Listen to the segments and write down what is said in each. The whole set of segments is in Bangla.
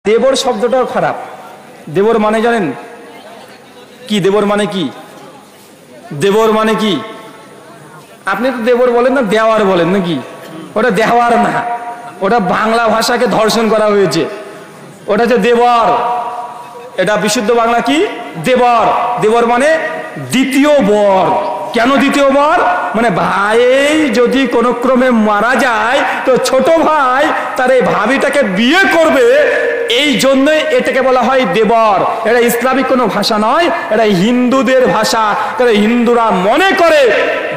দেবর শব্দটাও খারাপ। দেবর মানে জানেন কি? দেবর মানে কি? দেবর মানে কি? আপনি তো দেবর বলেন না, দেওয়ার বলেন নাকি? ওটা দেওয়ার না, ওটা বাংলা ভাষাকে ধর্ষণ করা হয়েছে। ওটা হচ্ছে দেবর। এটা বিশুদ্ধ বাংলা কি? দেবর। দেবর মানে দ্বিতীয় বর। কেন দ্বিতীয় বর? মানে ভাই যদি কোনো ক্রমে মারা যায় তো ছোট ভাই তার এই ভাবিটাকে বিয়ে করবে, এই জন্যই এটাকে বলা হয় দেবর। এটা ইসলামিক কোনো ভাষা নয়, এটা হিন্দুদের ভাষা। কারণ হিন্দুরা মনে করে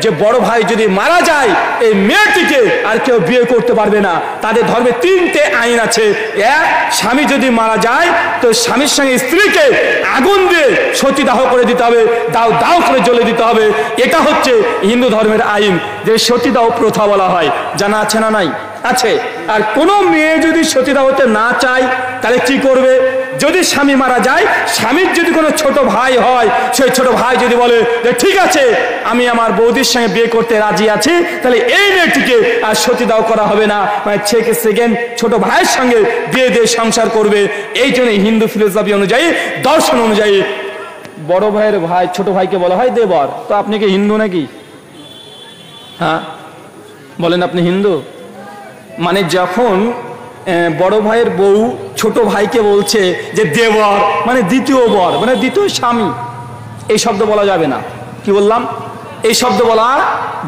যে বড় ভাই যদি মারা যায় এই মেয়েটিকে আর কেউ বিয়ে করতে পারবে না। তাদের ধর্মে 3টে আইন আছে। এক, স্বামী যদি মারা যায় তো স্বামীর সঙ্গে স্ত্রীকে আগুন দিয়ে সতীদাহ করে দিতে হবে, দাও দাও করে জ্বলে দিতে হবে। এটা হচ্ছে হিন্দু ধর্মের আইন, যে সতীদাহ প্রথা বলা হয়। জানা আছে না নাই? আছে। আর কোনো মেয়ে যদি সতীদাহ হতে না চায় তাহলে কি করবে? যদি স্বামী মারা যায়, স্বামীর যদি কোনো ছোট ভাই হয়, সেই ছোট ভাই যদি বলে যে ঠিক আছে আমি আমার বৌদির সঙ্গে বিয়ে করতে রাজি আছি, তাহলে এই মেয়েটিকে আর সতীদাহ করা হবে না, মানে সেকেন্ড ছোট ভাইয়ের সঙ্গে বিয়ে দিয়ে সংসার করবে। এই জন্য হিন্দু ফিলোসফি অনুযায়ী, দর্শন অনুযায়ী বড় ভাইয়ের ভাই ছোট ভাইকে বলা হয় দেবর। তো আপনি কি হিন্দু নাকি? হ্যাঁ বলেন, আপনি হিন্দু? মানে যখন বড় ভাইয়ের বউ ছোট ভাইকে বলছে যে দেবর, মানে দ্বিতীয় বর, মানে দ্বিতীয় স্বামী, এই শব্দ বলা যাবে না। কি বললাম? এই শব্দ বলা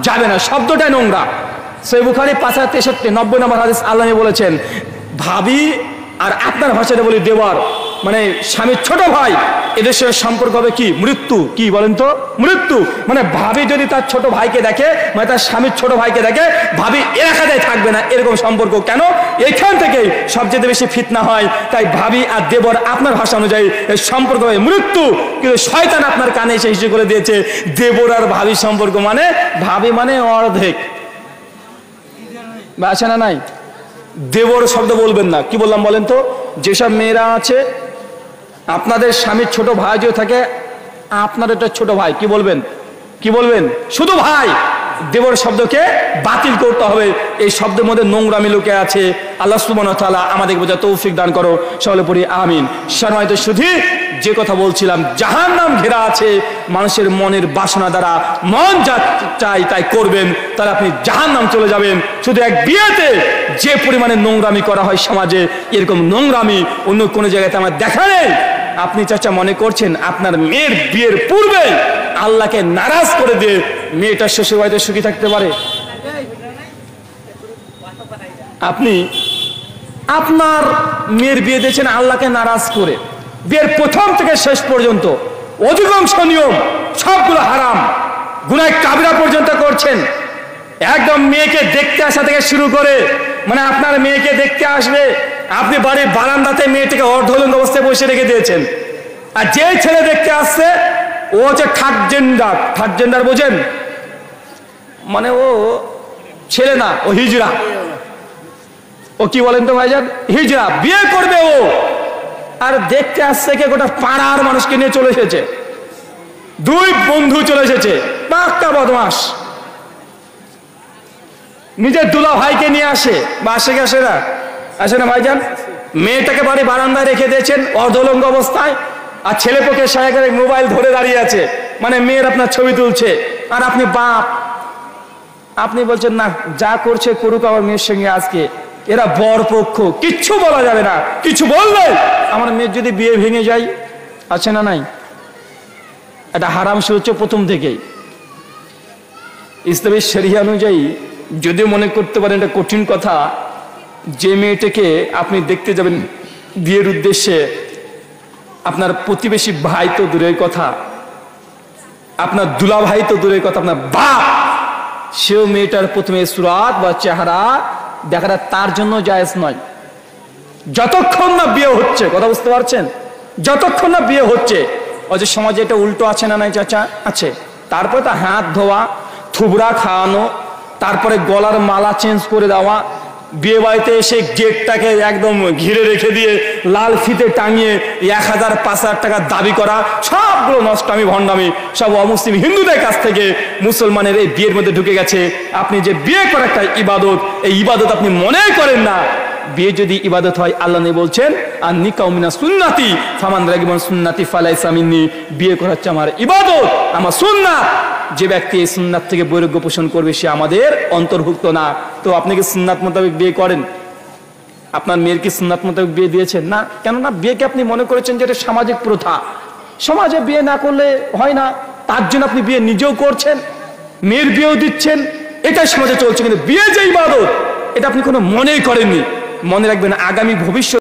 যাবে না, শব্দটাই নোংরা। সহিহ বুখারী ৫,৬৩ 90 নম্বর হাদিস আল্লাহ বলেছেন ভাবি, আর আপনার ভাষাটা বলি দেবর, মানে স্বামীর ছোট ভাই, এদের সঙ্গে সম্পর্ক হবে কি? মৃত্যু। কি বলেন তো? মৃত্যু। মানে ভাবি যদি তার ছোট ভাইকে দেখে, মানে তার স্বামীর ছোট ভাইকে দেখে, ভাবি এলাকায় থাকবে না, এরকম সম্পর্ক। কেন? এখান থেকে সবচেয়ে বেশি ফিতনা হয়। তাই ভাবি আর দেবর আপনার ভাষা অনুযায়ী এর সম্পর্ক হয় মৃত্যু। কিন্তু শয়তান আপনার কানে এসে হিসেবে করে দিয়েছে দেবর আর ভাবি সম্পর্ক মানে ভাবি মানে অর্ধেক। বা আছে না নাই? দেবর শব্দ বলবেন না। কি বললাম বলেন তো? যেসব মেয়েরা আছে আপনাদের স্বামীর ছোট ভাই যদি থাকে, আপনার এটা ছোট ভাই, কি বলবেন? কি বলবেন? শুধু ভাই। দেবর শব্দকে বাতিল করতে হবে। এই শব্দের মধ্যে নোংরামি লুকিয়ে আছে। আল্লাহ সুবহানাহু ওয়া তাআলা আমাদেরকে বোঝার তৌফিক দান করো। সকলে পড়ি আমিন। সম্মানিত শুধু যে কথা বলছিলাম, জাহান্নাম ঘেরা আছে মানুষের মনের বাসনা দ্বারা। মন যা চাই তাই করবেন, তাহলে আপনি জাহান্নাম চলে যাবেন। শুধু এক বিয়েতে যে পরিমাণে নোংরামি করা হয় সমাজে, এরকম নোংরামি অন্য কোনো জায়গাতে আমার দেখা নেই। আপনি চাচা মনে করছেন আপনার মেয়ের বিয়ের পূর্বে আল্লাহকে নারাজ করে দিয়ে মেয়েটা শ্বশুর বাড়িতে সুখী থাকতে পারে? আপনি আপনার মেয়ের বিয়ে দিয়েছেন আল্লাহকে নারাজ করে। বিয়ের প্রথম থেকে শেষ পর্যন্ত অধিকাংশ নিয়ম সবগুলো হারাম, গুনাহ কাবিরা পর্যন্ত করছেন। একদম মেয়েকে দেখতে আসা থেকে শুরু করে, মানে আপনার মেয়েকে দেখতে আসবে, আপনি বাড়ির বারান্দাতে মেয়েটিকে অর্ধলিঙ্গ অবস্থায় বসে রেখে দিয়েছেন। আর যে ছেলে দেখতে আসছে ও হচ্ছে থার্ড জেন্ডার। থার্ড জেন্ডার বোঝেন? মানে ও ছেলে না, ও হিজড়া। ও কি বলেন তো ভাইজান? হিজড়া। বিয়ে করবে ও, আর দেখতে আসছে কে? গোটা পাড়ার মানুষকে নিয়ে চলে এসেছে, 2 বন্ধু চলে এসেছে, পাক্কা বদমাস। নিজের দুলা ভাইকে নিয়ে আসে, বা আসে গেছে না? আসে না ভাইজান? মেয়েটাকে বাড়ি বারান্দায় রেখে দিয়েছেন অর্ধলঙ্গ অবস্থায়, আর ছেলে পক্ষে সাহেবের মোবাইল ধরে দাঁড়িয়ে আছে, মানে মেয়ের আপনার ছবি তুলছে। আর আপনি বাপ, আপনি বলছেন না যা করছে করুক আমার মেয়ের সঙ্গে। আজকে এরা বর পক্ষ, কিচ্ছু বলা যাবে না। কিছু বললে আমার মেয়ের যদি বিয়ে ভেঙে যায়, আছে না নাই? এটা হারাম শুরু হচ্ছে প্রথম থেকেই। ইসলামী শরিয়া অনুযায়ী যদি মনে করতে পারেন এটা কঠিন কথা, যে মেয়েটাকে আপনি দেখতে যাবেন বিয়ের উদ্দেশ্যে, আপনার প্রতিবেশী ভাই তো দূরের কথা, আপনার দুলা ভাই তো দূরের কথা, আপনার বাপ, সেও মেয়েটার প্রথমে সুরাত বা চেহারা দেখাটা তার জন্য জায়েজ নয়, যতক্ষণ না বিয়ে হচ্ছে। কথা বুঝতে পারছেন? যতক্ষণ না বিয়ে হচ্ছে। অথচ সমাজে এটা উল্টো আছে না নাই চাচা? আছে। তারপরে তো হাত ধোয়া, থুবড়া খাওয়ানো, তারপরে গলার মালা চেঞ্জ করে দেওয়া, বিয়ে বাড়িতে এসে গেটটাকে একদম ঘিরে রেখে দিয়ে লাল ফিতে টাঙিয়ে 1,000-5,000 টাকা দাবি করা, সবগুলো নষ্টামি ভণ্ডামি, সব অমুসলিম হিন্দুদের কাছ থেকে মুসলমানের এই বিয়ের মধ্যে ঢুকে গেছে। আপনি যে বিয়ে করা একটা ইবাদত, এই ইবাদত আপনি মনে করেন না। বিয়ে যদি ইবাদত হয়, আল্লাহ বলছেন আন্নী কাউমিনা সুন্নাতি ফামান রাগিবান সুন্নাতি ফালাইসা মিন্নি, বিয়ে করা হচ্ছে আমার ইবাদত, আমার সুন্নাত। যে ব্যক্তি এই সুন্নাত থেকে বৈরাগ্য পোষণ করবে সে আমাদের অন্তর্ভুক্ত না। তো আপনি কি সুন্নাত মোতাবেক বিয়ে করেন? আপনার মেয়ের কি সুন্নাত মোতাবেক বিয়ে দিয়েছেন? না। কেননা বিয়েকে আপনি মনে করেছেন যে এটা সামাজিক প্রথা, সমাজে বিয়ে না করলে হয় না, তার জন্য আপনি বিয়ে নিজেও করছেন, মেয়ের বিয়েও দিচ্ছেন, এটাই সমাজে চলছে। কিন্তু বিয়ে যে ইবাদত এটা আপনি কোনো মনেই করেননি। মনে রাখবেন আগামী ভবিষ্যৎ